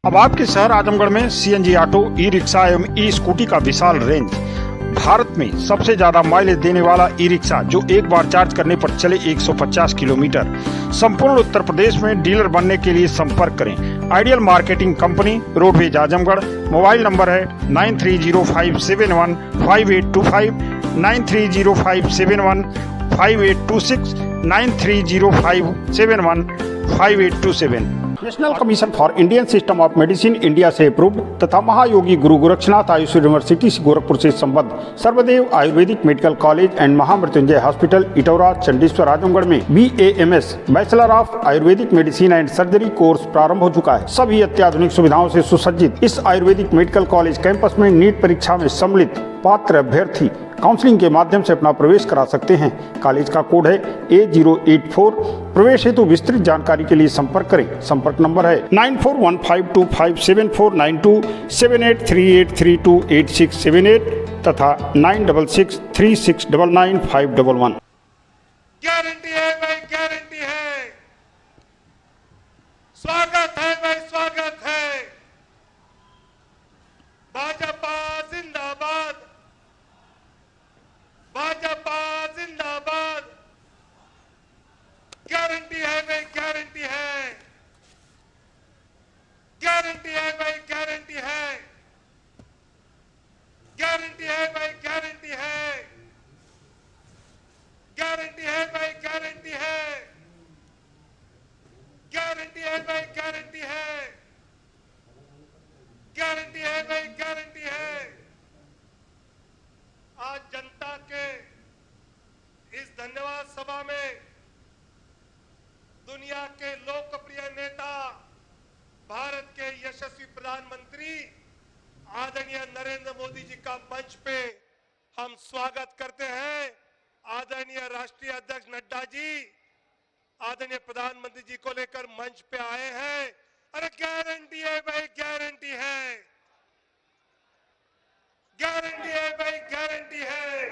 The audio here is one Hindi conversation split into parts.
अब आपके शहर आजमगढ़ में सीएनजी ऑटो, ई रिक्शा एवं ई स्कूटी का विशाल रेंज। भारत में सबसे ज्यादा माइलेज देने वाला ई रिक्शा जो एक बार चार्ज करने पर चले 150 किलोमीटर। संपूर्ण उत्तर प्रदेश में डीलर बनने के लिए संपर्क करें ideal marketing company, roadways Azamgarh. Mobile number है 9305715825, 9305715826, 9305715827। National commission for Indian system of medicine India से अप्रूव्ड तथा महायोगी गुरु गोरक्षनाथ आयुष यूनिवर्सिटी गोरखपुर से संबद्ध Sarvdev Ayurvedic medical college and Mahamrityunjay hospital Itaura Chandeshwar Azamgarh में BAMS bachelor of Ayurvedic medicine and surgery course प्रारंभ हो चुका है। सभी अत्याधुनिक सुविधाओं से सुसज्जित इस आयुर्वेदिक मेडिकल कॉलेज कैंपस में नीट परीक्षा में सम्मिलित पात्र अभ्यर्थी काउंसलिंग के माध्यम से अपना प्रवेश करा सकते हैं। कॉलेज का कोड है A084। प्रवेश हेतु विस्तृत जानकारी के लिए संपर्क करें। संपर्क नंबर है 9415257492, 7838328678 तथा 9663699511। गारंटी है भाई, गारंटी है। स्वागत है भाई, स्वागत है। भाजपा जिंदाबाद, भाजपा जिंदाबाद। गारंटी है भाई, गारंटी है। गारंटी है भाई, गारंटी है। गारंटी है भाई, गारंटी है। गारंटी है भाई, गारंटी है। गारंटी है भाई, गारंटी है। गारंटी है भाई, गारंटी है। आज जनता के इस धन्यवाद सभा में दुनिया के लोकप्रिय नेता, भारत के यशस्वी प्रधानमंत्री आदरणीय नरेंद्र मोदी जी का मंच पे हम स्वागत करते हैं। आदरणीय राष्ट्रीय अध्यक्ष नड्डा जी आदरणीय प्रधानमंत्री जी को लेकर मंच पे आए हैं। अरे गारंटी है भाई, गारंटी है। गारंटी है भाई, गारंटी है।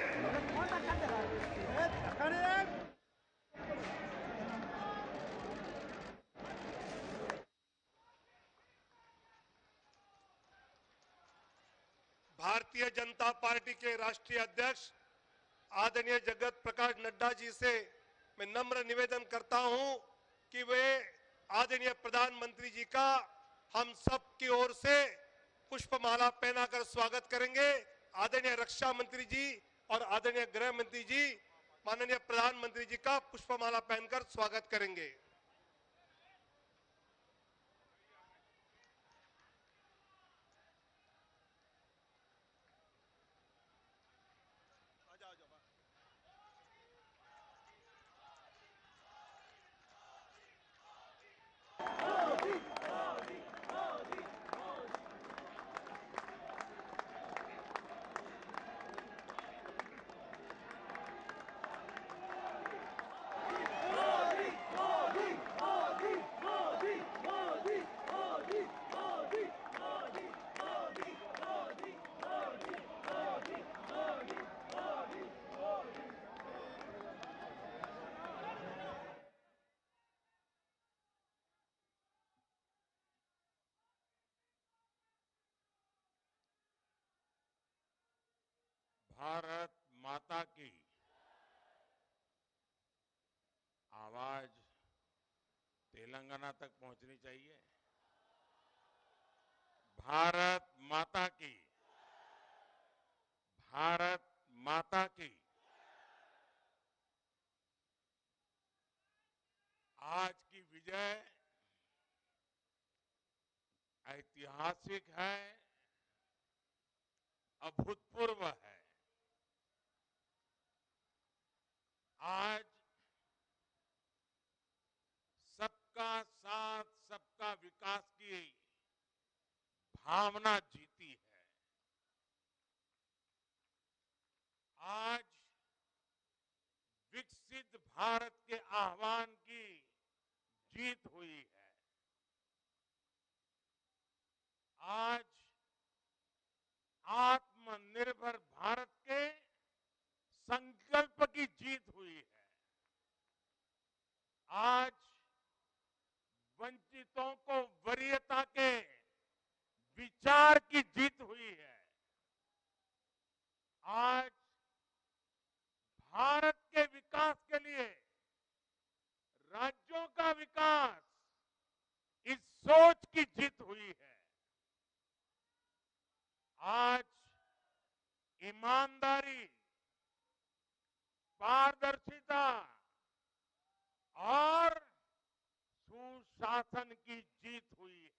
भारतीय जनता पार्टी के राष्ट्रीय अध्यक्ष आदरणीय जगत प्रकाश नड्डा जी से मैं नम्र निवेदन करता हूं कि वे आदरणीय प्रधानमंत्री जी का हम सब की ओर से पुष्पमाला पहनाकर स्वागत करेंगे। आदरणीय रक्षा मंत्री जी और आदरणीय गृह मंत्री जी माननीय प्रधानमंत्री जी का पुष्पमाला पहनकर स्वागत करेंगे। भारत माता की आवाज तेलंगाना तक पहुंचनी चाहिए। भारत माता की, भारत माता की। आज की विजय ऐतिहासिक है, अभूतपूर्व है। आज सबका साथ, सबका विकास की भावना जीती है। आज विकसित भारत के आह्वान की जीत हुई है। आज आत्मनिर्भर भारत के संकल्प की जीत हुई है। आज वंचितों को वरीयता के ईमानदारी, पारदर्शिता और सुशासन की जीत हुई है।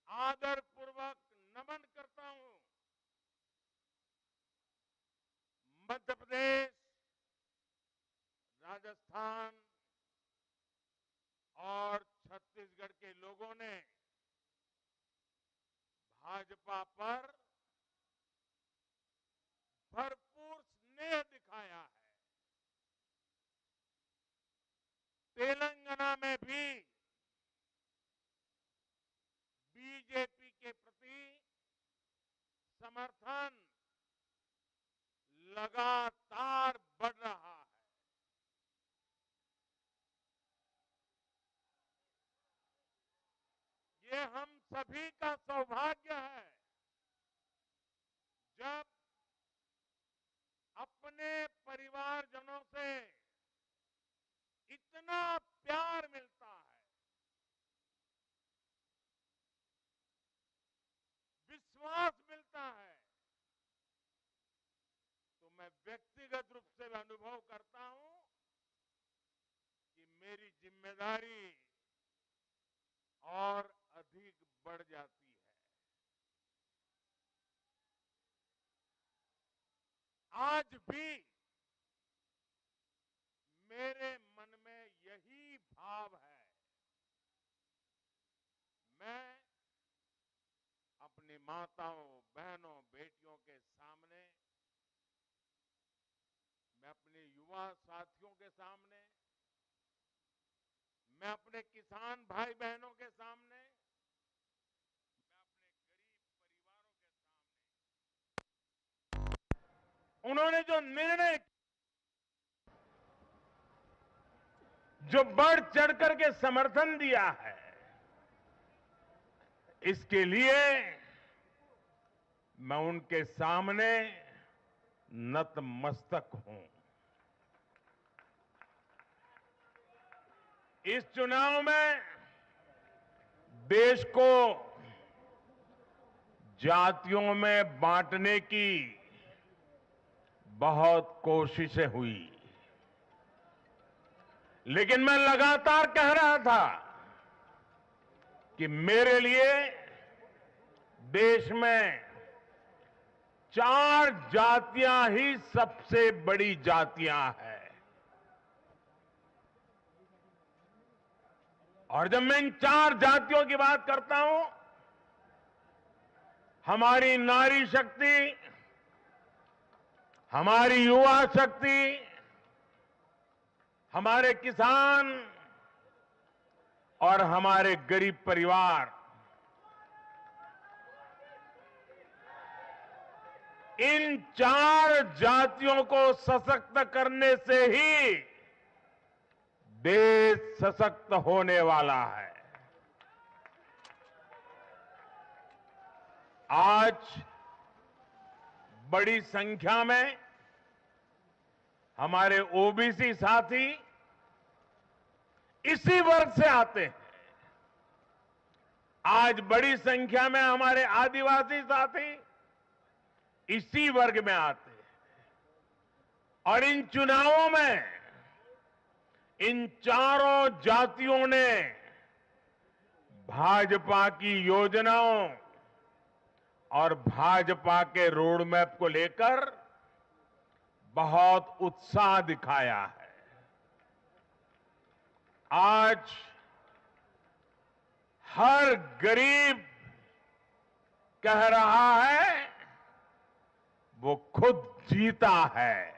आदरपूर्वक नमन करता हूं मध्य प्रदेश, राजस्थान और छत्तीसगढ़ के लोगों ने भाजपा पर भरपूर स्नेह दिखाया है। तेलंगाना में भी बीजेपी के प्रति समर्थन लगातार बढ़ रहा है। ये हम सभी का सौभाग्य है जब अपने परिवारजनों से इतना प्यार मिलता है, विश्वास मिलता है, तो मैं व्यक्तिगत रूप से अनुभव करता हूं कि मेरी जिम्मेदारी और अधिक बढ़ जाती है। आज भी मेरे मन में यही भाव है। मैं अपनी माताओं, बहनों, बेटियों के सामने, मैं अपने युवा साथियों के सामने, मैं अपने किसान भाई बहनों के सामने, मैं अपने गरीब परिवारों के सामने उन्होंने जो निर्णय, जो बढ़ चढ़कर के समर्थन दिया है, इसके लिए मैं उनके सामने नतमस्तक हूं। इस चुनाव में देश को जातियों में बांटने की बहुत कोशिशें हुई, लेकिन मैं लगातार कह रहा था कि मेरे लिए देश में 4 जातियां ही सबसे बड़ी जातियां हैं। और जब मैं इन 4 जातियों की बात करता हूं, हमारी नारी शक्ति, हमारी युवा शक्ति, हमारे किसान और हमारे गरीब परिवार, इन 4 जातियों को सशक्त करने से ही देश सशक्त होने वाला है। आज बड़ी संख्या में हमारे ओबीसी साथी इसी वर्ग से आते हैं। आज बड़ी संख्या में हमारे आदिवासी साथी इसी वर्ग में आते हैं। और इन चुनावों में इन चारों जातियों ने भाजपा की योजनाओं और भाजपा के रोड मैप को लेकर बहुत उत्साह दिखाया है। आज हर गरीब कह रहा है वो खुद जीता है।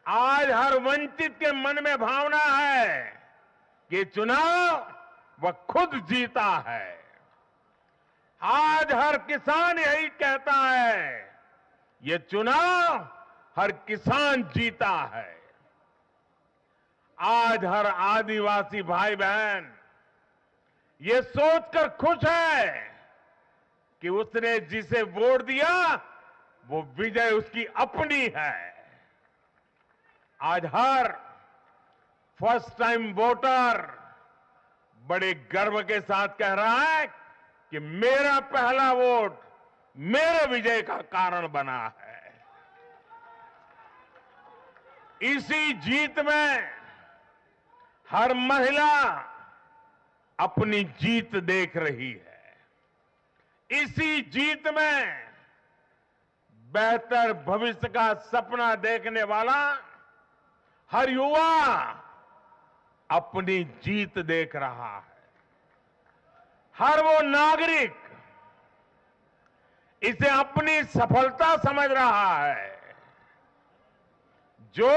आज हर वंचित के मन में भावना है कि चुनाव वह खुद जीता है। आज हर किसान यही कहता है, ये चुनाव हर किसान जीता है। आज हर आदिवासी भाई बहन ये सोचकर खुश है कि उसने जिसे वोट दिया वो विजय उसकी अपनी है। आज हर फर्स्ट टाइम वोटर बड़े गर्व के साथ कह रहा है कि मेरा पहला वोट मेरे विजय का कारण बना है। इसी जीत में हर महिला अपनी जीत देख रही है। इसी जीत में बेहतर भविष्य का सपना देखने वाला हर युवा अपनी जीत देख रहा है। हर वो नागरिक इसे अपनी सफलता समझ रहा है जो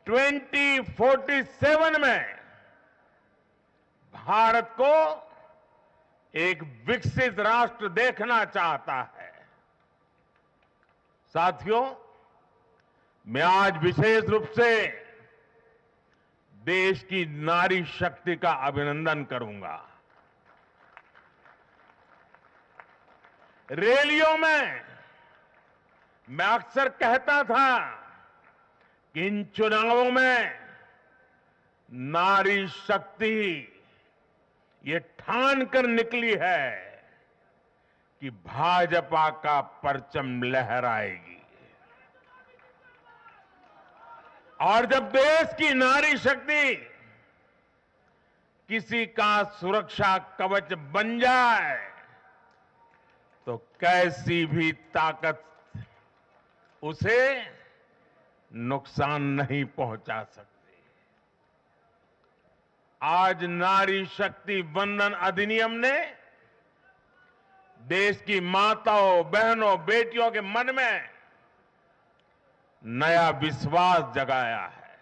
2047 में भारत को एक विकसित राष्ट्र देखना चाहता है। साथियों, मैं आज विशेष रूप से देश की नारी शक्ति का अभिनंदन करूंगा। रैलियों में मैं अक्सर कहता था कि इन चुनावों में नारी शक्ति ये ठान कर निकली है कि भाजपा का परचम लहराएगी। और जब देश की नारी शक्ति किसी का सुरक्षा कवच बन जाए तो कैसी भी ताकत उसे नुकसान नहीं पहुंचा सकती। आज नारी शक्ति वंदन अधिनियम ने देश की माताओं, बहनों, बेटियों के मन में नया विश्वास जगाया है।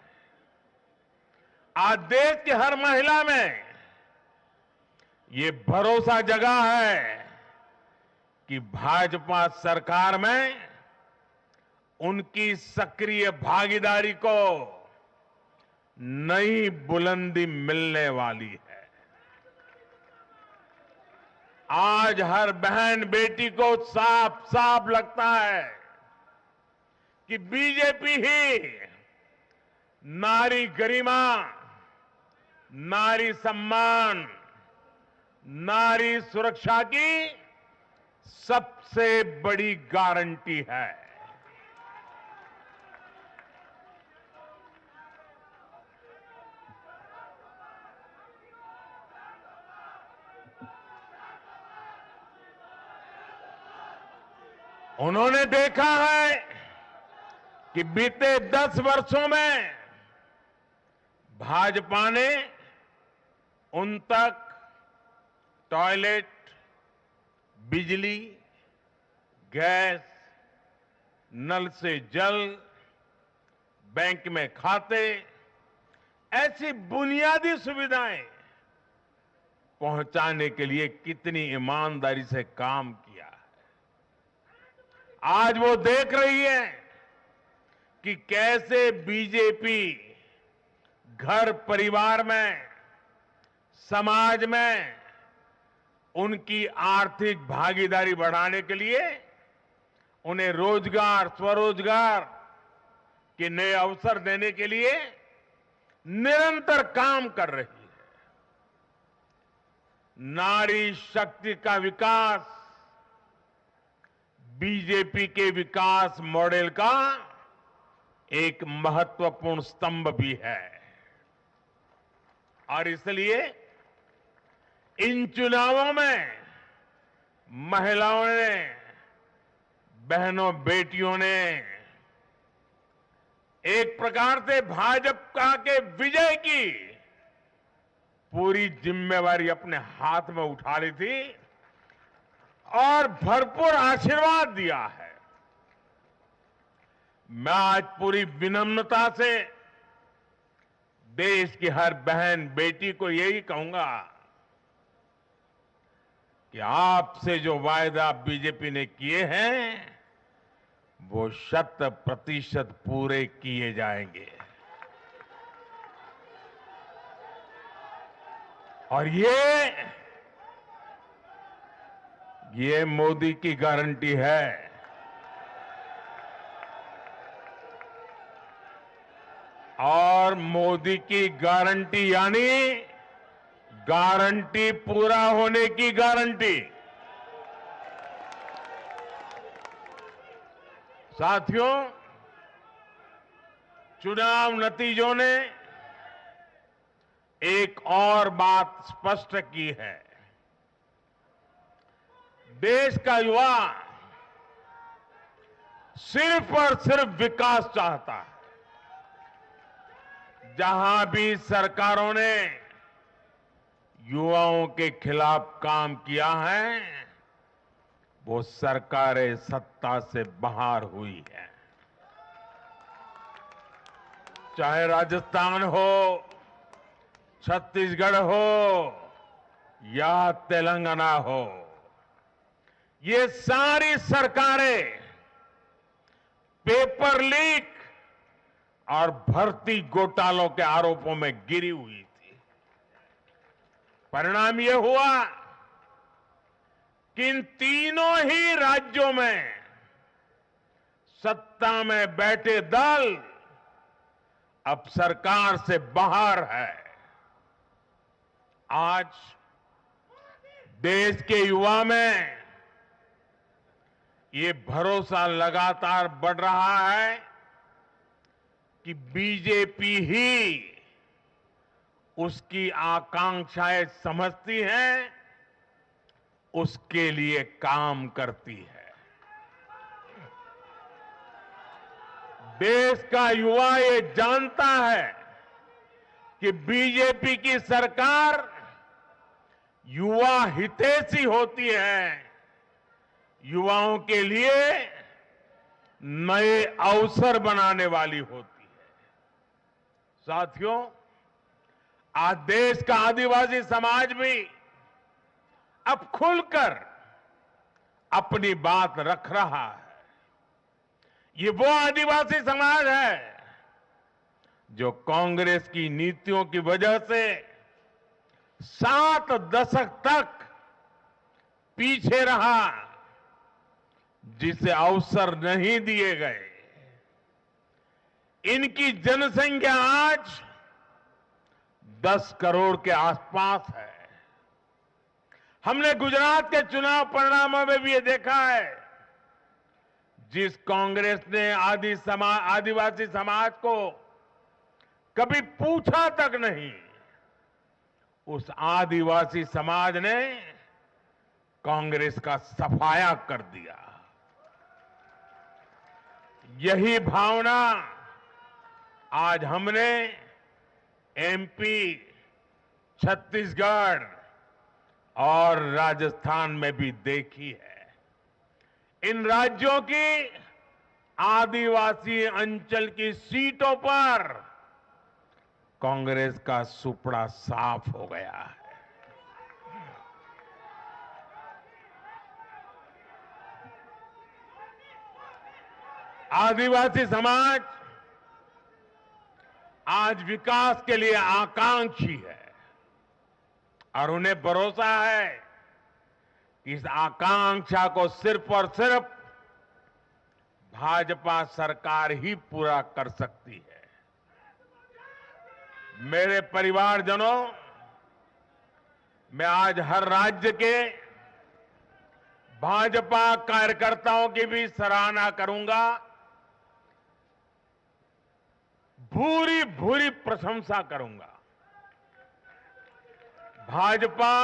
आज देश की हर महिला में ये भरोसा जगा है कि भाजपा सरकार में उनकी सक्रिय भागीदारी को नई बुलंदी मिलने वाली है। आज हर बहन बेटी को साफ साफ लगता है कि बीजेपी ही नारी गरिमा, नारी सम्मान, नारी सुरक्षा की सबसे बड़ी गारंटी है। उन्होंने देखा है कि बीते 10 वर्षों में भाजपा ने उन तक टॉयलेट, बिजली, गैस, नल से जल, बैंक में खाते, ऐसी बुनियादी सुविधाएं पहुंचाने के लिए कितनी ईमानदारी से काम किया है। आज वो देख रही है कि कैसे बीजेपी घर परिवार में, समाज में उनकी आर्थिक भागीदारी बढ़ाने के लिए उन्हें रोजगार, स्वरोजगार के नए अवसर देने के लिए निरंतर काम कर रही है। नारी शक्ति का विकास बीजेपी के विकास मॉडल का एक महत्वपूर्ण स्तंभ भी है। और इसलिए इन चुनावों में महिलाओं ने, बहनों, बेटियों ने एक प्रकार से भाजपा के विजय की पूरी जिम्मेवारी अपने हाथ में उठा ली थी और भरपूर आशीर्वाद दिया है। मैं आज पूरी विनम्रता से देश की हर बहन बेटी को यही कहूंगा कि आपसे जो वायदा बीजेपी ने किए हैं वो 100% पूरे किए जाएंगे। और ये मोदी की गारंटी है। और मोदी की गारंटी यानी गारंटी पूरा होने की गारंटी। साथियों, चुनाव नतीजों ने एक और बात स्पष्ट की है। देश का युवा सिर्फ और सिर्फ विकास चाहता है। जहां भी सरकारों ने युवाओं के खिलाफ काम किया है, वो सरकारें सत्ता से बाहर हुई है। चाहे राजस्थान हो, छत्तीसगढ़ हो या तेलंगाना हो, ये सारी सरकारें पेपर लीक और भर्ती घोटालों के आरोपों में गिरी हुई थी। परिणाम यह हुआ कि इन तीनों ही राज्यों में सत्ता में बैठे दल अब सरकार से बाहर है। आज देश के युवा में ये भरोसा लगातार बढ़ रहा है कि बीजेपी ही उसकी आकांक्षाएं समझती है, उसके लिए काम करती है। देश का युवा ये जानता है कि बीजेपी की सरकार युवा हितैषी होती है, युवाओं के लिए नए अवसर बनाने वाली होती है। साथियों, आज देश का आदिवासी समाज भी अब खुलकर अपनी बात रख रहा है। ये वो आदिवासी समाज है जो कांग्रेस की नीतियों की वजह से 7 दशक तक पीछे रहा, जिसे अवसर नहीं दिए गए। इनकी जनसंख्या आज 10 करोड़ के आसपास है। हमने गुजरात के चुनाव परिणामों में भी ये देखा है, जिस कांग्रेस ने आदिवासी समाज को कभी पूछा तक नहीं, उस आदिवासी समाज ने कांग्रेस का सफाया कर दिया। यही भावना आज हमने एमपी, छत्तीसगढ़ और राजस्थान में भी देखी है। इन राज्यों की आदिवासी अंचल की सीटों पर कांग्रेस का सुपड़ा साफ हो गया है। आदिवासी समाज आज विकास के लिए आकांक्षी है और उन्हें भरोसा है कि इस आकांक्षा को सिर्फ और सिर्फ भाजपा सरकार ही पूरा कर सकती है। मेरे परिवारजनों, मैं आज हर राज्य के भाजपा कार्यकर्ताओं की भी सराहना करूंगा, भूरी भूरी प्रशंसा करूंगा। भाजपा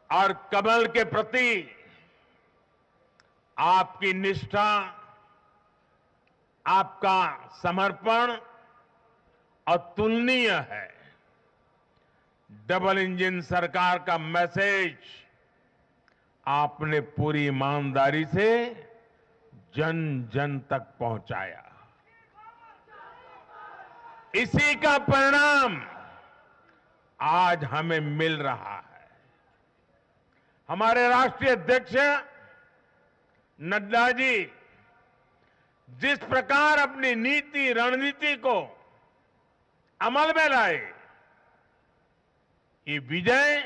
और कमल के प्रति आपकी निष्ठा, आपका समर्पण अतुलनीय है। डबल इंजन सरकार का मैसेज आपने पूरी ईमानदारी से जन जन तक पहुंचाया। इसी का परिणाम आज हमें मिल रहा है। हमारे राष्ट्रीय अध्यक्ष नड्डा जी जिस प्रकार अपनी नीति रणनीति को अमल में लाए, ये विजय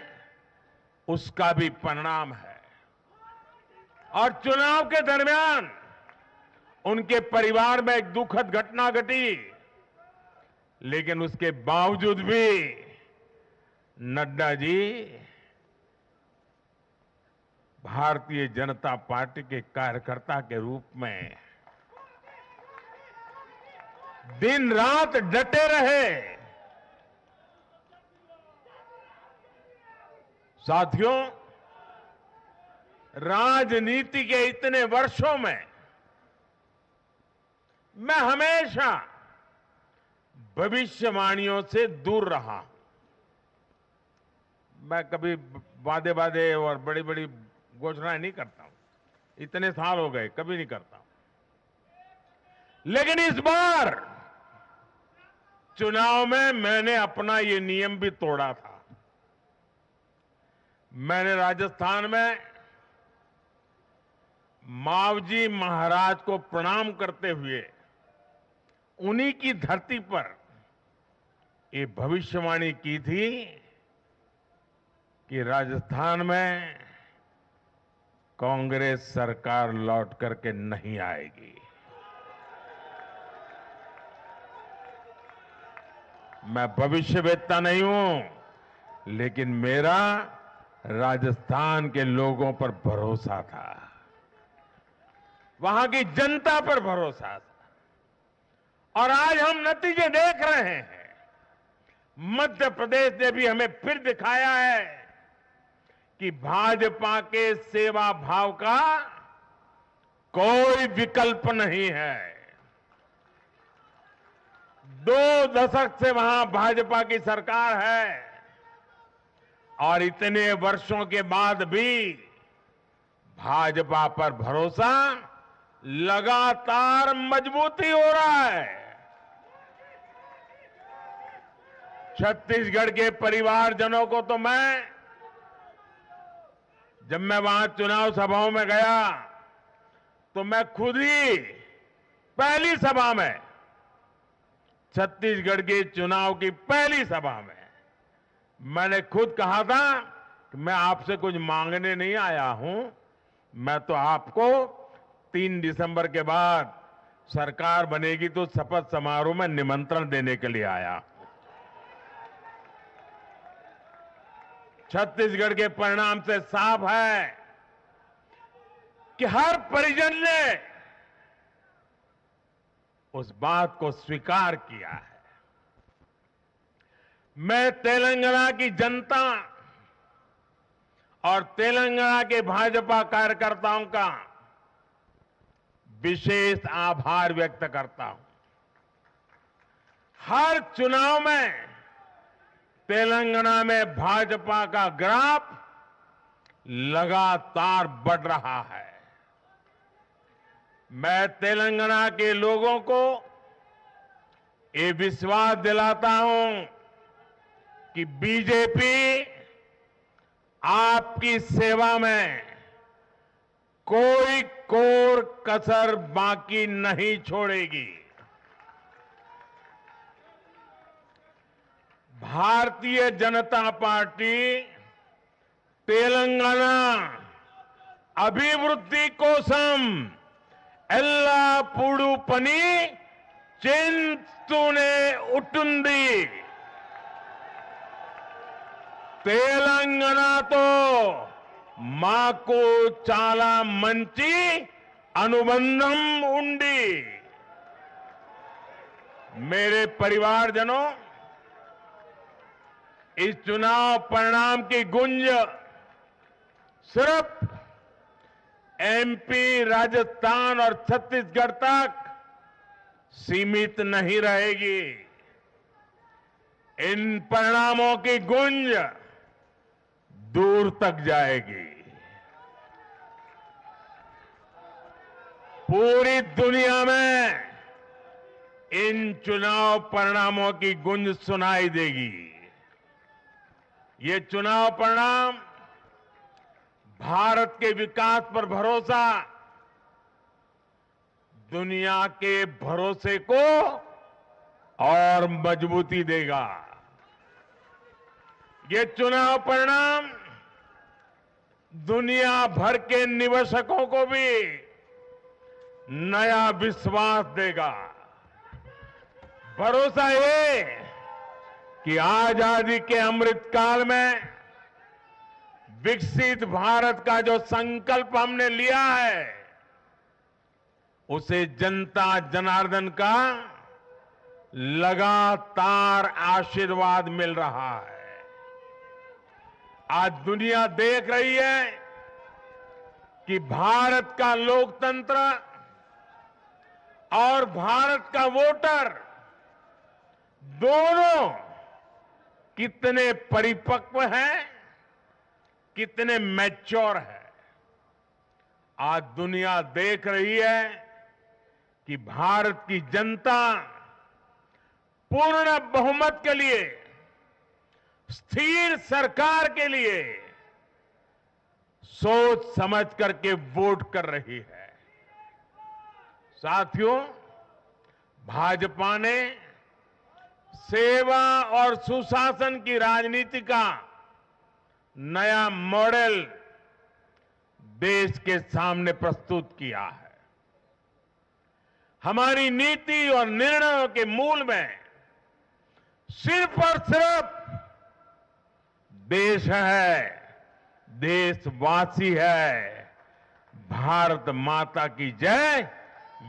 उसका भी परिणाम है। और चुनाव के दरमियान उनके परिवार में एक दुखद घटना घटी, लेकिन उसके बावजूद भी नड्डा जी भारतीय जनता पार्टी के कार्यकर्ता के रूप में दिन रात डटे रहे। साथियों, राजनीति के इतने वर्षों में मैं हमेशा भविष्यवाणियों से दूर रहा हूं। मैं कभी वादे वादे और बड़ी बड़ी घोषणाएं नहीं करता हूं। इतने साल हो गए, कभी नहीं करता हूं। लेकिन इस बार चुनाव में मैंने अपना ये नियम भी तोड़ा था। मैंने राजस्थान में मावजी महाराज को प्रणाम करते हुए उन्हीं की धरती पर ये भविष्यवाणी की थी कि राजस्थान में कांग्रेस सरकार लौट करके नहीं आएगी। मैं भविष्यवेत्ता नहीं हूं, लेकिन मेरा राजस्थान के लोगों पर भरोसा था, वहां की जनता पर भरोसा था। और आज हम नतीजे देख रहे हैं। मध्य प्रदेश ने भी हमें फिर दिखाया है कि भाजपा के सेवा भाव का कोई विकल्प नहीं है। 2 दशक से वहां भाजपा की सरकार है और इतने वर्षों के बाद भी भाजपा पर भरोसा लगातार मजबूती हो रहा है। छत्तीसगढ़ के परिवारजनों को तो जब मैं वहां चुनाव सभाओं में गया तो मैं खुद ही पहली सभा में, छत्तीसगढ़ के चुनाव की पहली सभा में मैंने खुद कहा था कि मैं आपसे कुछ मांगने नहीं आया हूं, मैं तो आपको 3 दिसंबर के बाद सरकार बनेगी तो शपथ समारोह में निमंत्रण देने के लिए आया। छत्तीसगढ़ के परिणाम से साफ है कि हर परिजन ने उस बात को स्वीकार किया है। मैं तेलंगाना की जनता और तेलंगाना के भाजपा कार्यकर्ताओं का विशेष आभार व्यक्त करता हूं। हर चुनाव में तेलंगाना में भाजपा का ग्राफ लगातार बढ़ रहा है। मैं तेलंगाना के लोगों को ये विश्वास दिलाता हूं कि बीजेपी आपकी सेवा में कोई कोर कसर बाकी नहीं छोड़ेगी। भारतीय जनता पार्टी तेलंगाना अभिवृद्धि कोसम एल्लापूडू पनी चिंतूने उटुंदी। తెలంగాణతో మాకు చాలా మంచి अनुबंधम ఉండి। मेरे परिवारजनों, इस चुनाव परिणाम की गुंज सिर्फ एमपी, राजस्थान और छत्तीसगढ़ तक सीमित नहीं रहेगी। इन परिणामों की गुंज दूर तक जाएगी। पूरी दुनिया में इन चुनाव परिणामों की गुंज सुनाई देगी। ये चुनाव परिणाम भारत के विकास पर भरोसा, दुनिया के भरोसे को और मजबूती देगा। ये चुनाव परिणाम दुनिया भर के निवेशकों को भी नया विश्वास देगा। भरोसा ये कि आजादी के अमृत काल में विकसित भारत का जो संकल्प हमने लिया है, उसे जनता जनार्दन का लगातार आशीर्वाद मिल रहा है। आज दुनिया देख रही है कि भारत का लोकतंत्र और भारत का वोटर दोनों कितने परिपक्व हैं, कितने मैच्योर हैं। आज दुनिया देख रही है कि भारत की जनता पूर्ण बहुमत के लिए, स्थिर सरकार के लिए सोच समझ करके वोट कर रही है। साथियों, भाजपा ने सेवा और सुशासन की राजनीति का नया मॉडल देश के सामने प्रस्तुत किया है। हमारी नीति और निर्णयों के मूल में सिर्फ और सिर्फ देश है, देशवासी है, भारत माता की जय,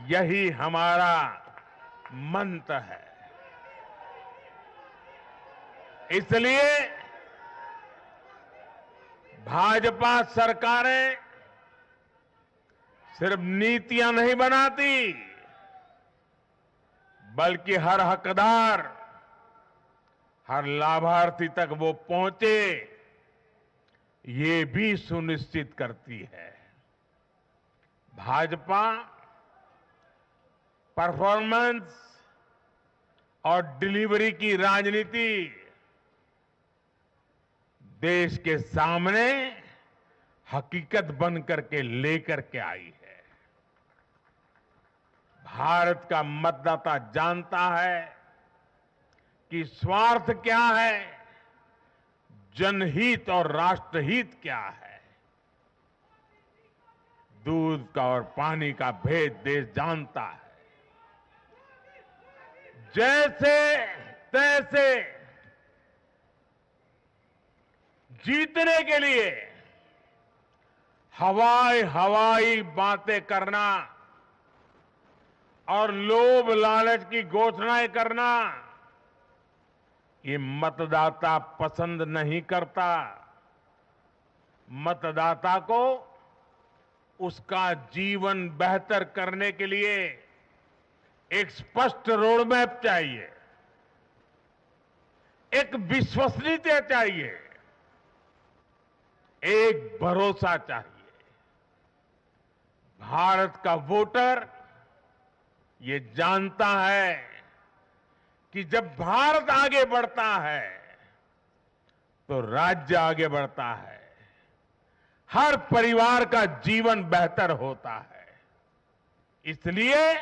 यही हमारा मंत्र है। इसलिए भाजपा सरकारें सिर्फ नीतियां नहीं बनाती, बल्कि हर हकदार, हर लाभार्थी तक वो पहुंचे, ये भी सुनिश्चित करती है। भाजपा परफॉर्मेंस और डिलीवरी की राजनीति देश के सामने हकीकत बन करके लेकर के आई है। भारत का मतदाता जानता है कि स्वार्थ क्या है, जनहित और राष्ट्रहित क्या है। दूध का और पानी का भेद देश जानता है। जैसे तैसे जीतने के लिए हवाई बातें करना और लोभ लालच की घोषणाएं करना, ये मतदाता पसंद नहीं करता। मतदाता को उसका जीवन बेहतर करने के लिए एक स्पष्ट रोडमैप चाहिए, एक विश्वसनीयता चाहिए, एक भरोसा चाहिए। भारत का वोटर ये जानता है कि जब भारत आगे बढ़ता है तो राज्य आगे बढ़ता है, हर परिवार का जीवन बेहतर होता है। इसलिए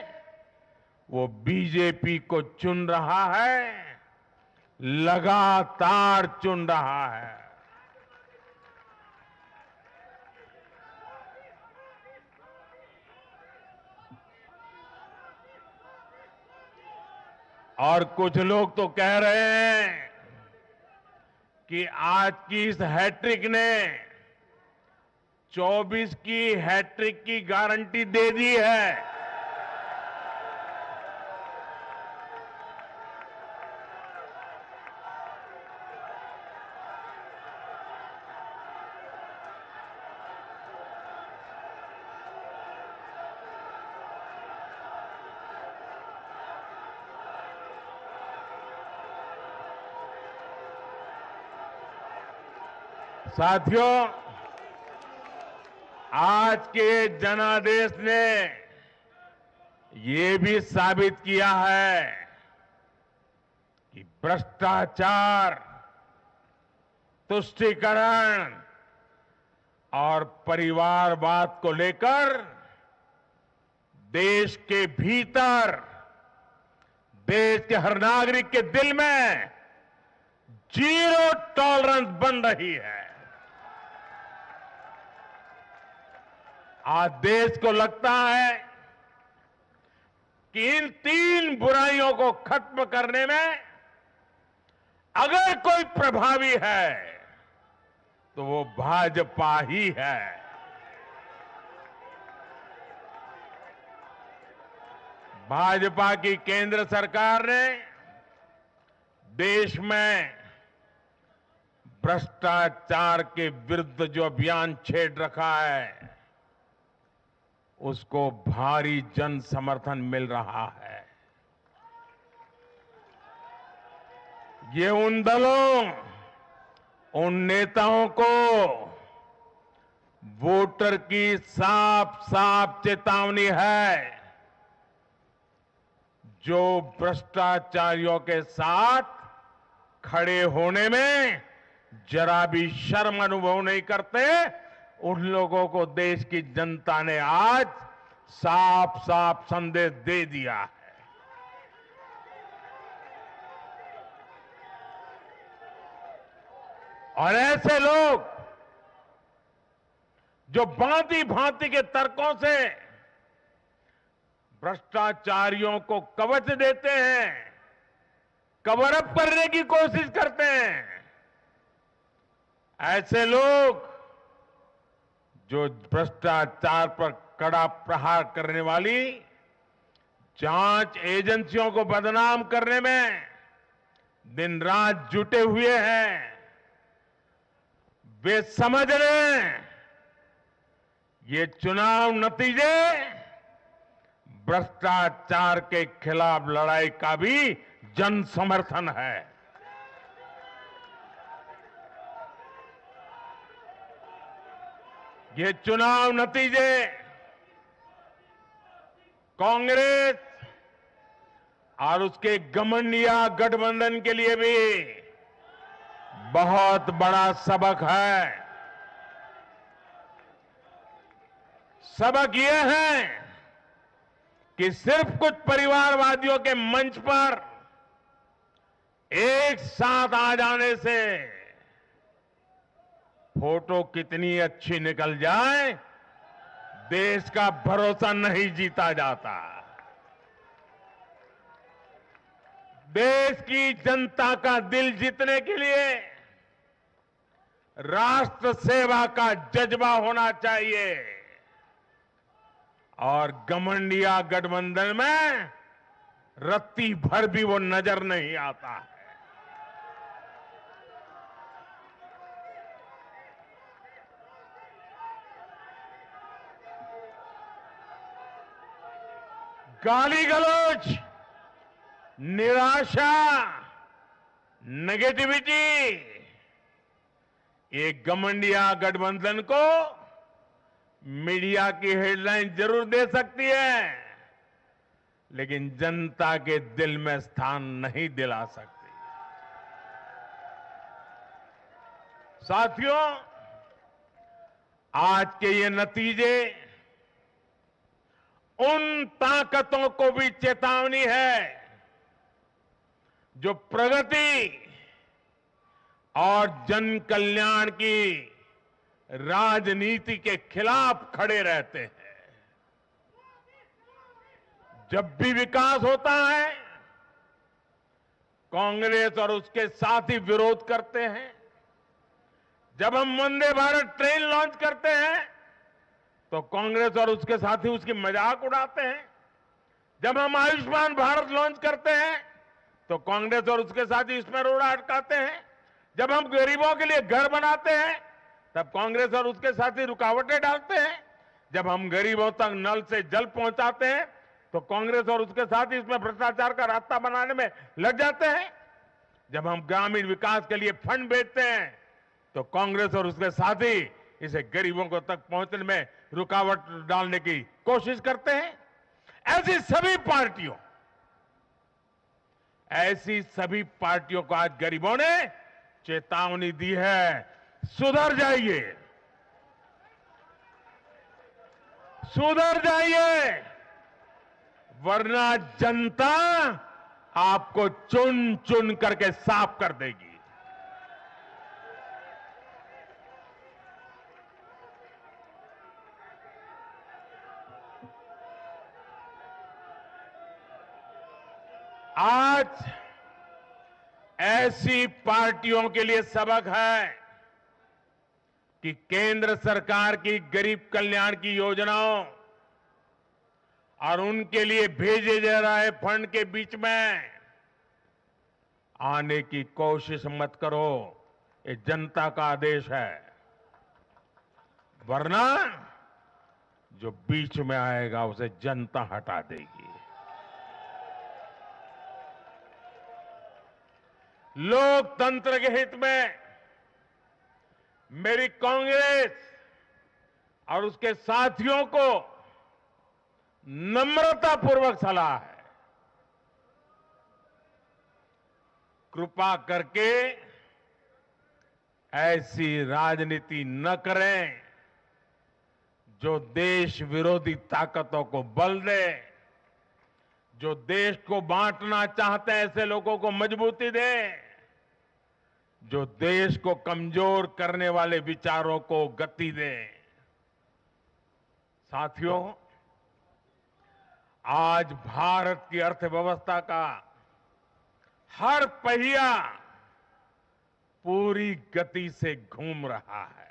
वो बीजेपी को चुन रहा है, लगातार चुन रहा है। और कुछ लोग तो कह रहे हैं कि आज की इस हैट्रिक ने 24 की हैट्रिक की गारंटी दे दी है। साथियों, आज के जनादेश ने ये भी साबित किया है कि भ्रष्टाचार, तुष्टीकरण और परिवारवाद को लेकर देश के भीतर, देश के हर नागरिक के दिल में जीरो टॉलरेंस बन रही है। आज देश को लगता है कि इन तीन बुराइयों को खत्म करने में अगर कोई प्रभावी है तो वो भाजपा ही है। भाजपा की केंद्र सरकार ने देश में भ्रष्टाचार के विरुद्ध जो अभियान छेड़ रखा है उसको भारी जन समर्थन मिल रहा है। ये उन दलों, उन नेताओं को वोटर की साफ साफ चेतावनी है जो भ्रष्टाचारियों के साथ खड़े होने में जरा भी शर्म अनुभव नहीं करते। उन लोगों को देश की जनता ने आज साफ साफ संदेश दे दिया है। और ऐसे लोग जो भांति भांति के तर्कों से भ्रष्टाचारियों को कवच देते हैं, कवर अप करने की कोशिश करते हैं, ऐसे लोग जो भ्रष्टाचार पर कड़ा प्रहार करने वाली जांच एजेंसियों को बदनाम करने में दिन रात जुटे हुए हैं, वे समझ लें ये चुनाव नतीजे भ्रष्टाचार के खिलाफ लड़ाई का भी जन समर्थन है। ये चुनाव नतीजे कांग्रेस और उसके घमंडिया गठबंधन के लिए भी बहुत बड़ा सबक है। सबक यह है कि सिर्फ कुछ परिवारवादियों के मंच पर एक साथ आ जाने से फोटो कितनी अच्छी निकल जाए, देश का भरोसा नहीं जीता जाता। देश की जनता का दिल जीतने के लिए राष्ट्र सेवा का जज्बा होना चाहिए और घमंडिया गठबंधन में रत्ती भर भी वो नजर नहीं आता है। गाली गलौज, निराशा, नेगेटिविटी, एक घमंडिया गठबंधन को मीडिया की हेडलाइन जरूर दे सकती है, लेकिन जनता के दिल में स्थान नहीं दिला सकती। साथियों, आज के ये नतीजे उन ताकतों को भी चेतावनी है जो प्रगति और जन कल्याण की राजनीति के खिलाफ खड़े रहते हैं। जब भी विकास होता है, कांग्रेस और उसके साथी विरोध करते हैं। जब हम वंदे भारत ट्रेन लॉन्च करते हैं तो कांग्रेस और उसके साथी उसकी मजाक उड़ाते हैं। जब हम आयुष्मान भारत लॉन्च करते हैं तो कांग्रेस और उसके साथी इसमें रोड़ा अटकाते हैं। जब हम गरीबों के लिए घर बनाते हैं तब कांग्रेस और उसके साथी रुकावटें डालते हैं। जब हम गरीबों तक नल से जल पहुंचाते हैं तो कांग्रेस और उसके साथी इसमें भ्रष्टाचार का रास्ता बनाने में लग जाते हैं। जब हम ग्रामीण विकास के लिए फंड भेजते हैं तो कांग्रेस और उसके साथी इसे गरीबों को तक पहुंचने में रुकावट डालने की कोशिश करते हैं। ऐसी सभी पार्टियों को आज गरीबों ने चेतावनी दी है, सुधर जाइए, सुधर जाइए, वरना जनता आपको चुन चुन करके साफ कर देगी। आज ऐसी पार्टियों के लिए सबक है कि केंद्र सरकार की गरीब कल्याण की योजनाओं और उनके लिए भेजे जा रहे फंड के बीच में आने की कोशिश मत करो। ये जनता का आदेश है, वरना जो बीच में आएगा उसे जनता हटा देगी। लोकतंत्र के हित में मेरी कांग्रेस और उसके साथियों को नम्रतापूर्वक सलाह है, कृपा करके ऐसी राजनीति न करें जो देश विरोधी ताकतों को बल दे, जो देश को बांटना चाहते हैं ऐसे लोगों को मजबूती दे, जो देश को कमजोर करने वाले विचारों को गति दे। साथियों, आज भारत की अर्थव्यवस्था का हर पहिया पूरी गति से घूम रहा है।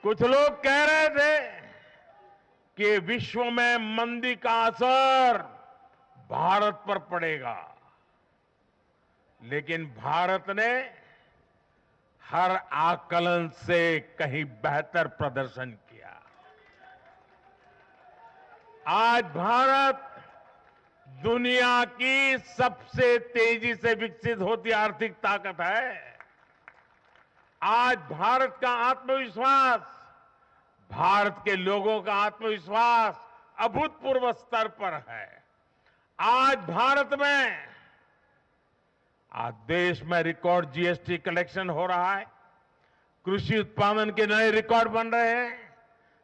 कुछ लोग कह रहे थे कि विश्व में मंदी का असर भारत पर पड़ेगा, लेकिन भारत ने हर आकलन से कहीं बेहतर प्रदर्शन किया। आज भारत दुनिया की सबसे तेजी से विकसित होती आर्थिक ताकत है। आज भारत का आत्मविश्वास, भारत के लोगों का आत्मविश्वास अभूतपूर्व स्तर पर है। आज भारत में, आज देश में रिकॉर्ड जीएसटी कलेक्शन हो रहा है, कृषि उत्पादन के नए रिकॉर्ड बन रहे हैं,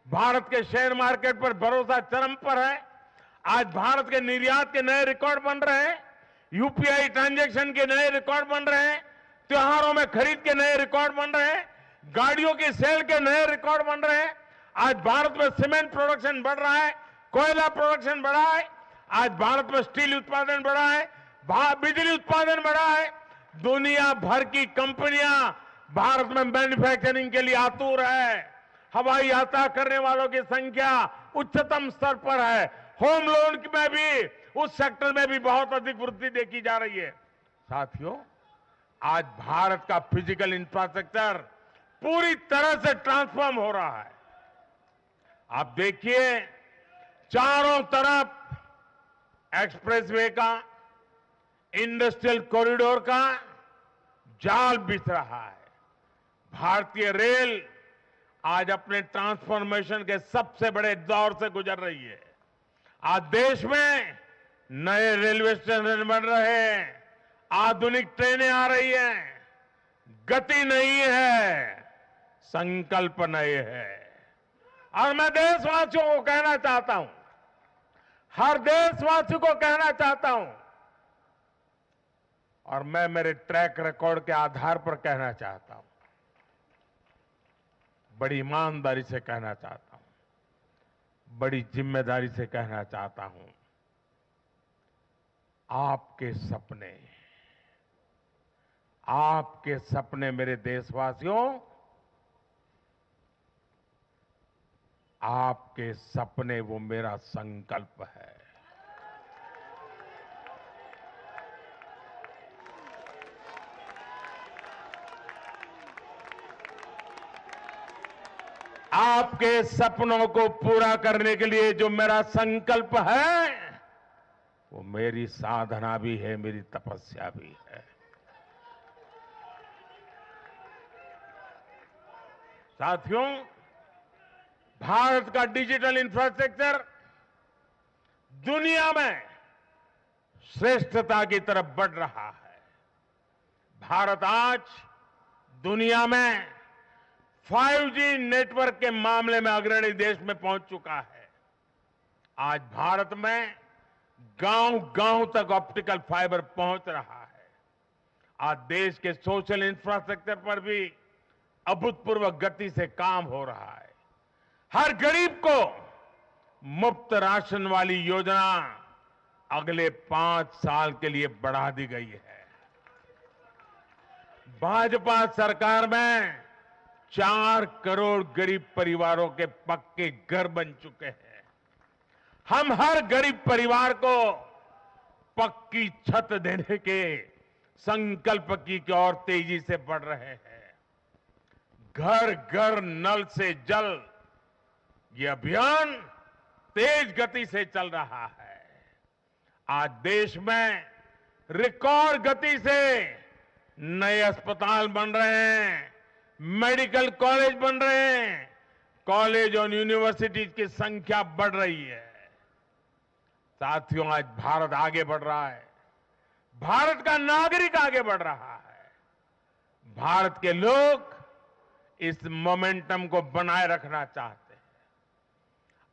भारत के शेयर मार्केट पर भरोसा चरम पर है। आज भारत के निर्यात के नए रिकॉर्ड बन रहे हैं, यूपीआई ट्रांजैक्शन के नए रिकॉर्ड बन रहे हैं, त्योहारों में खरीद के नए रिकॉर्ड बन रहे हैं, गाड़ियों की सेल के नए रिकॉर्ड बन रहे हैं। आज भारत में सीमेंट प्रोडक्शन बढ़ रहा है, कोयला प्रोडक्शन बढ़ा है, आज भारत में स्टील उत्पादन बढ़ा है, बिजली उत्पादन बढ़ा है। दुनिया भर की कंपनियां भारत में मैन्युफैक्चरिंग के लिए आतुर है। हवाई यात्रा करने वालों की संख्या उच्चतम स्तर पर है। होम लोन में भी, उस सेक्टर में भी बहुत अधिक वृद्धि देखी जा रही है। साथियों, आज भारत का फिजिकल इंफ्रास्ट्रक्चर पूरी तरह से ट्रांसफॉर्म हो रहा है। आप देखिए, चारों तरफ एक्सप्रेसवे का, इंडस्ट्रियल कॉरिडोर का जाल बिछ रहा है। भारतीय रेल आज अपने ट्रांसफॉर्मेशन के सबसे बड़े दौर से गुजर रही है। आज देश में नए रेलवे स्टेशन बन रहे हैं, आधुनिक ट्रेनें आ रही हैं। गति नहीं है, संकल्प नए है। और मैं देशवासियों को कहना चाहता हूं, हर देशवासी को कहना चाहता हूं, और मैं मेरे ट्रैक रिकॉर्ड के आधार पर कहना चाहता हूं, बड़ी ईमानदारी से कहना चाहता हूं, बड़ी जिम्मेदारी से कहना चाहता हूं, आपके सपने मेरे देशवासियों, आपके सपने वो मेरा संकल्प है। आपके सपनों को पूरा करने के लिए जो मेरा संकल्प है, वो मेरी साधना भी है, मेरी तपस्या भी है। साथियों, भारत का डिजिटल इंफ्रास्ट्रक्चर दुनिया में श्रेष्ठता की तरफ बढ़ रहा है। भारत आज दुनिया में 5G नेटवर्क के मामले में अग्रणी देश में पहुंच चुका है। आज भारत में गांव-गांव तक ऑप्टिकल फाइबर पहुंच रहा है। आज देश के सोशल इंफ्रास्ट्रक्चर पर भी अभूतपूर्व गति से काम हो रहा है। हर गरीब को मुफ्त राशन वाली योजना अगले 5 साल के लिए बढ़ा दी गई है। भाजपा सरकार में 4 करोड़ गरीब परिवारों के पक्के घर बन चुके हैं। हम हर गरीब परिवार को पक्की छत देने के संकल्प की ओर तेजी से बढ़ रहे हैं। घर घर नल से जल, ये अभियान तेज गति से चल रहा है। आज देश में रिकॉर्ड गति से नए अस्पताल बन रहे हैं, मेडिकल कॉलेज बन रहे हैं, कॉलेज और यूनिवर्सिटीज की संख्या बढ़ रही है। साथियों, आज भारत आगे बढ़ रहा है, भारत का नागरिक आगे बढ़ रहा है। भारत के लोग इस मोमेंटम को बनाए रखना चाहते हैं।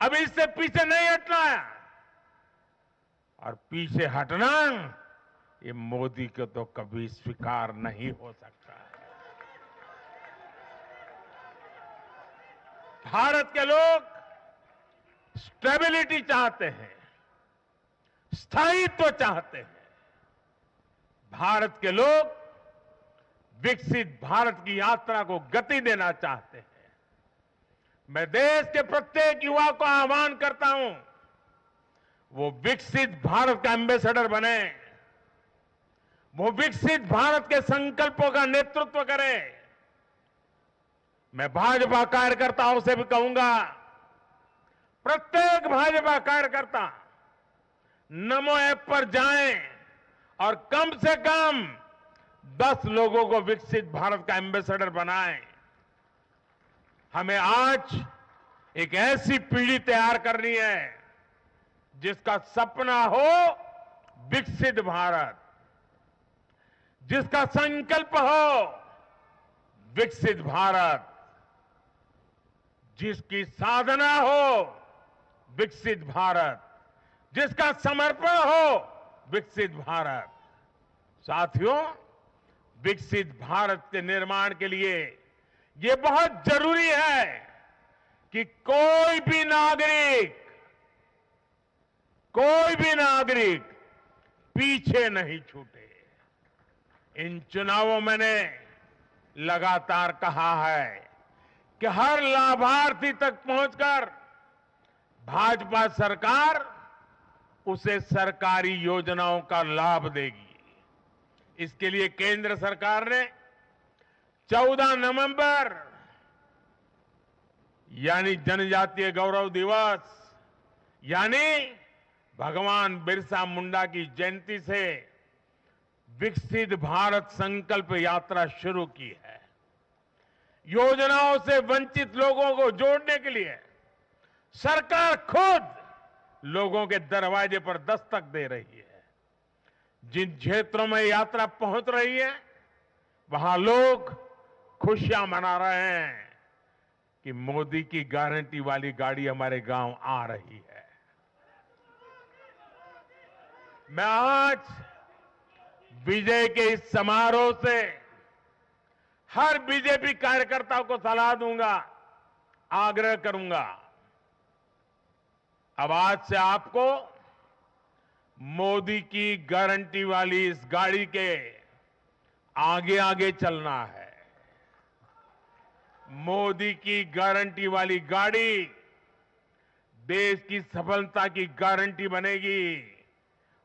अब इससे पीछे नहीं हटना है, और पीछे हटना ये मोदी को तो कभी स्वीकार नहीं हो सकता है। भारत के लोग स्टेबिलिटी चाहते हैं, स्थायित्व चाहते हैं। भारत के लोग विकसित भारत की यात्रा को गति देना चाहते हैं। मैं देश के प्रत्येक युवा को आह्वान करता हूं, वो विकसित भारत का एम्बेसडर बने, वो विकसित भारत के संकल्पों का नेतृत्व करे। मैं भाजपा कार्यकर्ताओं से भी कहूंगा, प्रत्येक भाजपा कार्यकर्ता नमो ऐप पर जाएं और कम से कम 10 लोगों को विकसित भारत का एम्बेसडर बनाएं। हमें आज एक ऐसी पीढ़ी तैयार करनी है जिसका सपना हो विकसित भारत, जिसका संकल्प हो विकसित भारत, जिसकी साधना हो विकसित भारत, जिसका समर्पण हो विकसित भारत। साथियों, विकसित भारत के निर्माण के लिए यह बहुत जरूरी है कि कोई भी नागरिक पीछे नहीं छूटे। इन चुनावों में मैंने लगातार कहा है कि हर लाभार्थी तक पहुंचकर भाजपा सरकार उसे सरकारी योजनाओं का लाभ देगी। इसके लिए केंद्र सरकार ने 14 नवंबर यानी जनजातीय गौरव दिवस, यानी भगवान बिरसा मुंडा की जयंती से विकसित भारत संकल्प यात्रा शुरू की है। योजनाओं से वंचित लोगों को जोड़ने के लिए सरकार खुद लोगों के दरवाजे पर दस्तक दे रही है। जिन क्षेत्रों में यात्रा पहुंच रही है, वहां लोग खुशियां मना रहे हैं कि मोदी की गारंटी वाली गाड़ी हमारे गांव आ रही है। मैं आज विजय के इस समारोह से हर बीजेपी कार्यकर्ता को सलाह दूंगा, आग्रह करूंगा, अब आज से आपको मोदी की गारंटी वाली इस गाड़ी के आगे आगे चलना है। मोदी की गारंटी वाली गाड़ी देश की सफलता की गारंटी बनेगी,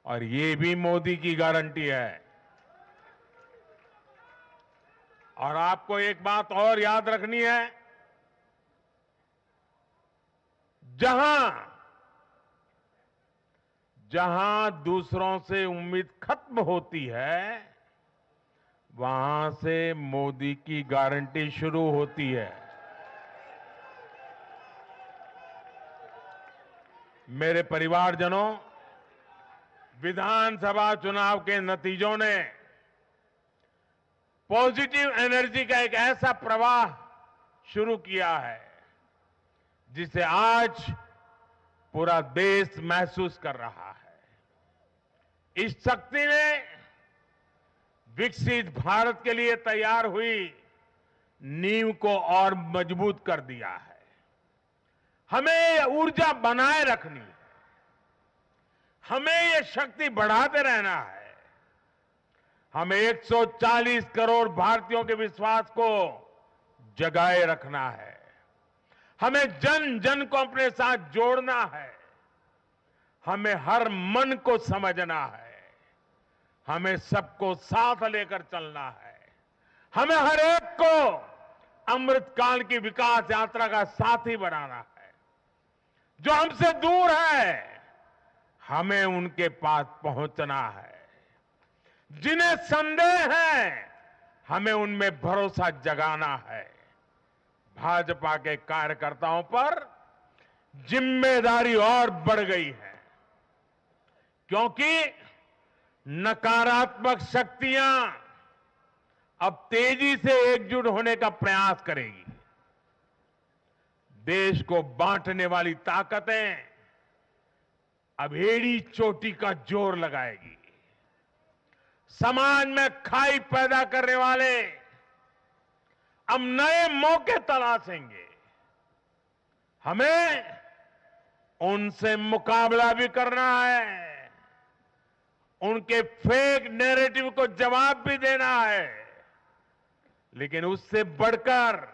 और ये भी मोदी की गारंटी है। और आपको एक बात और याद रखनी है, जहां दूसरों से उम्मीद खत्म होती है, वहां से मोदी की गारंटी शुरू होती है। मेरे परिवारजनों, विधानसभा चुनाव के नतीजों ने पॉजिटिव एनर्जी का एक ऐसा प्रवाह शुरू किया है जिसे आज पूरा देश महसूस कर रहा है। इस शक्ति ने विकसित भारत के लिए तैयार हुई नींव को और मजबूत कर दिया है। हमें ऊर्जा बनाए रखनी है, हमें ये शक्ति बढ़ाते रहना है। हमें 140 करोड़ भारतीयों के विश्वास को जगाए रखना है। हमें जन जन को अपने साथ जोड़ना है। हमें हर मन को समझना है। हमें सबको साथ लेकर चलना है। हमें हर एक को अमृतकाल की विकास यात्रा का साथी बनाना है। जो हमसे दूर है, हमें उनके पास पहुंचना है। जिन्हें संदेह है, हमें उनमें भरोसा जगाना है। भाजपा के कार्यकर्ताओं पर जिम्मेदारी और बढ़ गई है, क्योंकि नकारात्मक शक्तियां अब तेजी से एकजुट होने का प्रयास करेगी। देश को बांटने वाली ताकतें अब एड़ी चोटी का जोर लगाएगी। समाज में खाई पैदा करने वाले अब नए मौके तलाशेंगे। हमें उनसे मुकाबला भी करना है। उनके फेक नैरेटिव को जवाब भी देना है। लेकिन उससे बढ़कर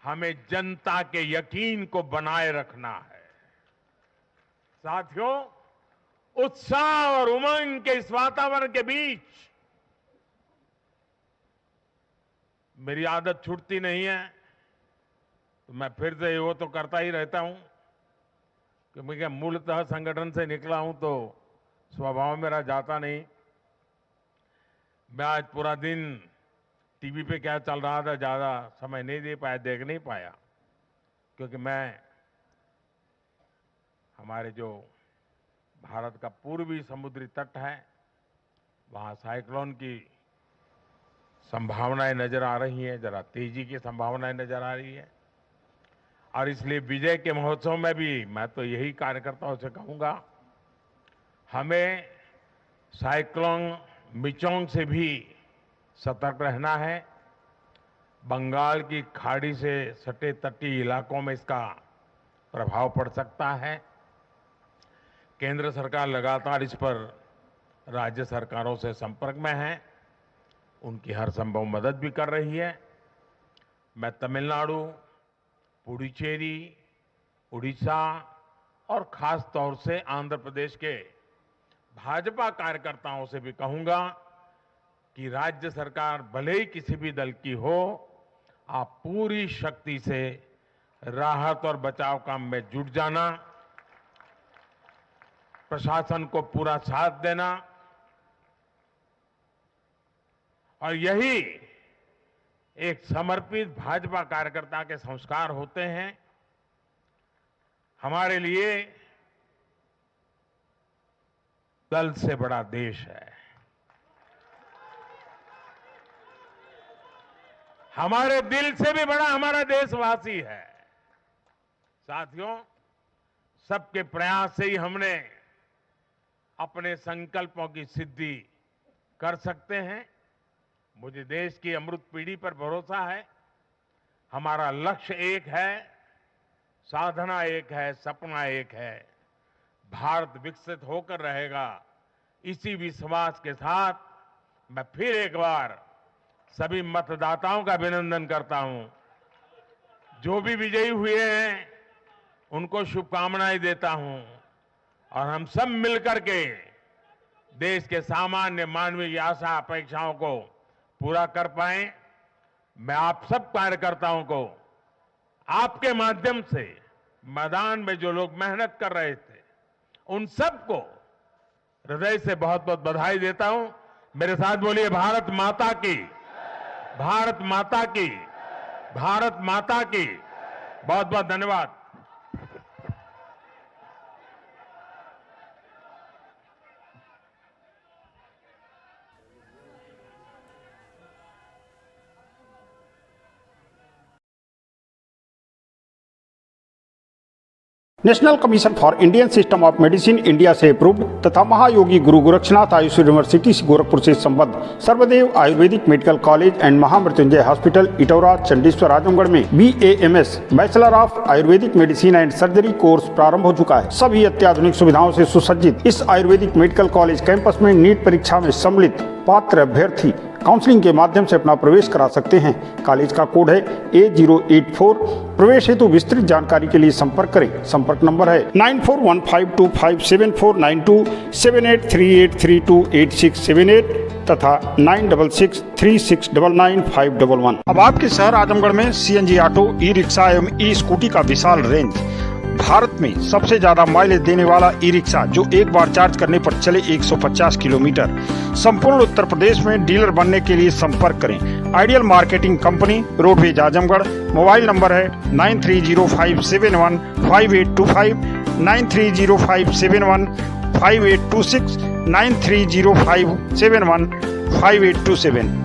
हमें जनता के यकीन को बनाए रखना है। साथियों, उत्साह और उमंग के इस वातावरण के बीच मेरी आदत छूटती नहीं है, तो मैं फिर से वो तो करता ही रहता हूं कि मैं मूलतः संगठन से निकला हूं तो स्वभाव मेरा जाता नहीं। मैं आज पूरा दिन टीवी पे क्या चल रहा था ज्यादा समय नहीं दे पाया, देख नहीं पाया, क्योंकि मैं हमारे जो भारत का पूर्वी समुद्री तट है वहां साइक्लोन की संभावनाएं नजर आ रही हैं, जरा तेजी की संभावनाएं नजर आ रही है। और इसलिए विजय के महोत्सव में भी मैं तो यही कार्यकर्ताओं से कहूंगा, हमें साइक्लोन मिचोंग से भी सतर्क रहना है। बंगाल की खाड़ी से सटे तटीय इलाकों में इसका प्रभाव पड़ सकता है। केंद्र सरकार लगातार इस पर राज्य सरकारों से संपर्क में है, उनकी हर संभव मदद भी कर रही है। मैं तमिलनाडु, पुडुचेरी, उड़ीसा और खास तौर से आंध्र प्रदेश के भाजपा कार्यकर्ताओं से भी कहूंगा कि राज्य सरकार भले ही किसी भी दल की हो, आप पूरी शक्ति से राहत और बचाव काम में जुट जाना, प्रशासन को पूरा साथ देना, और यही एक समर्पित भाजपा कार्यकर्ता के संस्कार होते हैं। हमारे लिए दल से बड़ा देश है। हमारे दिल से भी बड़ा हमारा देशवासी है। साथियों, सबके प्रयास से ही हमने अपने संकल्पों की सिद्धि कर सकते हैं। मुझे देश की अमृत पीढ़ी पर भरोसा है। हमारा लक्ष्य एक है, साधना एक है, सपना एक है। भारत विकसित होकर रहेगा, इसी विश्वास के साथ मैं फिर एक बार सभी मतदाताओं का अभिनंदन करता हूं। जो भी विजयी हुए हैं उनको शुभकामनाएं देता हूं, और हम सब मिलकर के देश के सामान्य मानवीय की आशा अपेक्षाओं को पूरा कर पाएं। मैं आप सब कार्यकर्ताओं को आपके माध्यम से मैदान में जो लोग मेहनत कर रहे थे उन सबको हृदय से बहुत बहुत बधाई देता हूं। मेरे साथ बोलिए, भारत माता की, भारत माता की, भारत माता की। बहुत बहुत धन्यवाद। National commission for Indian system of medicine India से अप्रूव्ड तथा महायोगी गुरु गोरक्षनाथ आयुष यूनिवर्सिटी गोरखपुर से संबद्ध Sarvdev Ayurvedic medical college and Mahamrityunjay hospital Itaura Chandeshwar Azamgarh में BAMS bachelor of Ayurvedic medicine and surgery course प्रारंभ हो चुका है। सभी अत्याधुनिक सुविधाओं से सुसज्जित इस आयुर्वेदिक मेडिकल कॉलेज कैंपस में नीट परीक्षा में सम्मिलित पात्र अभ्यर्थी काउंसलिंग के माध्यम से अपना प्रवेश करा सकते हैं। कॉलेज का कोड है A084। प्रवेश हेतु विस्तृत जानकारी के लिए संपर्क करें। संपर्क नंबर है 9415257492, 7838328678 तथा 9663699511। अब आपके शहर आजमगढ़ में CNG ऑटो, ई-रिक्शा एवं ई-स्कूटी का विशाल रेंज। भारत में सबसे ज्यादा माइलेज देने वाला ई-रिक्शा जो एक बार चार्ज करने पर चले 150 किलोमीटर। संपूर्ण उत्तर प्रदेश में डीलर बनने के लिए संपर्क करें। Ideal marketing company, roadways Azamgarh. Mobile number है 9305715825, 9305715826, 9305715827।